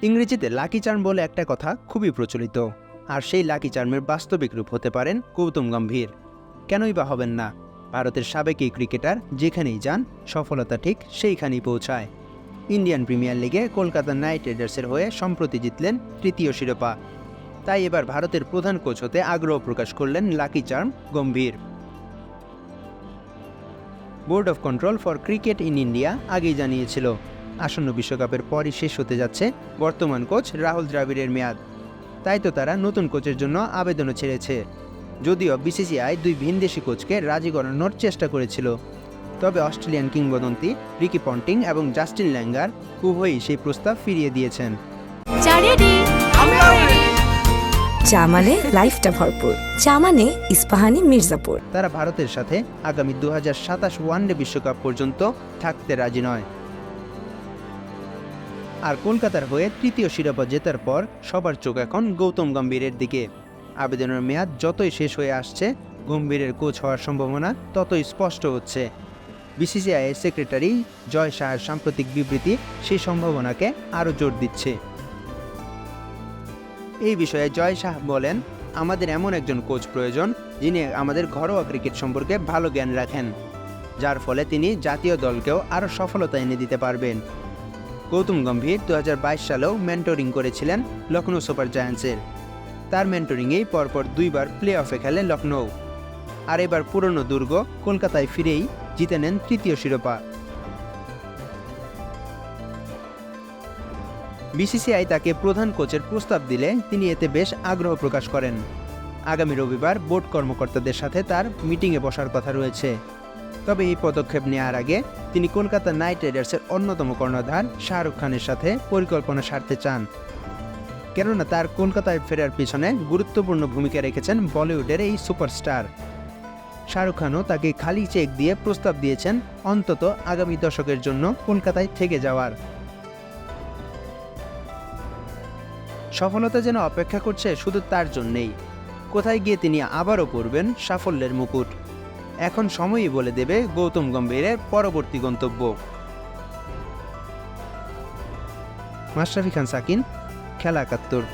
ইংরেজিতে lucky charm বলে একটা কথা খুবই প্রচলিত, আর সেই লাকি চার্মের বাস্তবিক রূপ হতে পারেন গৌতম গম্ভীর। কেনই বা হবেন না? ভারতের সাবেক এই ক্রিকেটার যেখানেই যান সফলতা ঠিক সেইখানেই পৌঁছায়। ইন্ডিয়ান প্রিমিয়ার লিগে কলকাতা নাইট রাইডার্সের হয়ে সম্প্রতি জিতলেন তৃতীয় শিরোপা। তাই এবার ভারতের প্রধান কোচ হতে আগ্রহ প্রকাশ করলেন lucky charm Gambhir. Board of control for cricket in India আগেই জানিয়েছিল আসন্ন বিশ্বকাপের পরই শেষ হতে যাচ্ছে বর্তমান কোচ রাহুল দ্রাবিড়ের মেয়াদ। তাই তো তারা নতুন কোচের জন্য আবেদনও ছেড়েছে। যদিও বিসিসিআই 2 ভিনদেশি কোচকে রাজি করানোর চেষ্টা করেছিল, তবে অস্ট্রেলিয়ান কিংবদন্তি রিকি পন্টিং এবং জাস্টিন ল্যাঙ্গার উভয়ই সেই প্রস্তাব ফিরিয়ে দিয়েছেন। চা মানে লাইফটা ভরপুর, চা মানে ইস্পাহানি মির্জাপুর। তারা ভারতের সাথে আগামী 2027 ওয়ানডে বিশ্বকাপ পর্যন্ত থাকতে রাজি নয়। আর কলকাতার হয়ে তৃতীয় শিরোপা জেতার পর সবার চোখ এখন গৌতম গম্ভীরের দিকে। আবেদনের মেয়াদ যতই শেষ হয়ে আসছে, গম্ভীরের কোচ হওয়ার সম্ভাবনা ততই স্পষ্ট হচ্ছে। বিসিসিআই সেক্রেটারি জয় শাহের সাম্প্রতিক বিবৃতি সেই সম্ভাবনাকে আরও জোর দিচ্ছে। এই বিষয়ে জয় শাহ বলেন, আমাদের এমন একজন কোচ প্রয়োজন যিনি আমাদের ঘরোয়া ক্রিকেট সম্পর্কে ভালো জ্ঞান রাখেন, যার ফলে তিনি জাতীয় দলকেও আরও সফলতা এনে দিতে পারবেন। গৌতম গম্ভীর 2022 সালেও মেন্টরিং করেছিলেন লখনৌ সুপার জায়ান্টসের। তার মেন্টরিংয়েই পরপর 2 বার প্লে অফে খেলে লখনৌ। আর এবার পুরনো দুর্গ কলকাতায় ফিরেই জিতে নেন তৃতীয় শিরোপা। বিসিসিআই তাকে প্রধান কোচের প্রস্তাব দিলে তিনি এতে বেশ আগ্রহ প্রকাশ করেন। আগামী রবিবার বোর্ড কর্মকর্তাদের সাথে তার মিটিংয়ে বসার কথা রয়েছে। তবে এই পদক্ষেপ নেওয়ার আগে তিনি কলকাতা নাইট রাইডার্সের অন্যতম কর্ণধার শাহরুখ খানের সাথে পরিকল্পনা সারতে চান। কেননা তার কলকাতায় ফেরার পিছনে গুরুত্বপূর্ণ ভূমিকা রেখেছেন বলিউডের এই সুপারস্টার। শাহরুখ খানও তাকে খালি চেক দিয়ে প্রস্তাব দিয়েছেন অন্তত আগামী দশকের জন্য কলকাতায় থেকে যাওয়ার। সফলতা যেন অপেক্ষা করছে শুধু তার জন্যেই। কোথায় গিয়ে তিনি আবারও পরবেন সাফল্যের মুকুট, এখন সময়ই বলে দেবে গৌতম গম্ভীরের পরবর্তী গন্তব্য। মাশরাফি খান সাকিন, খেলা ৭১।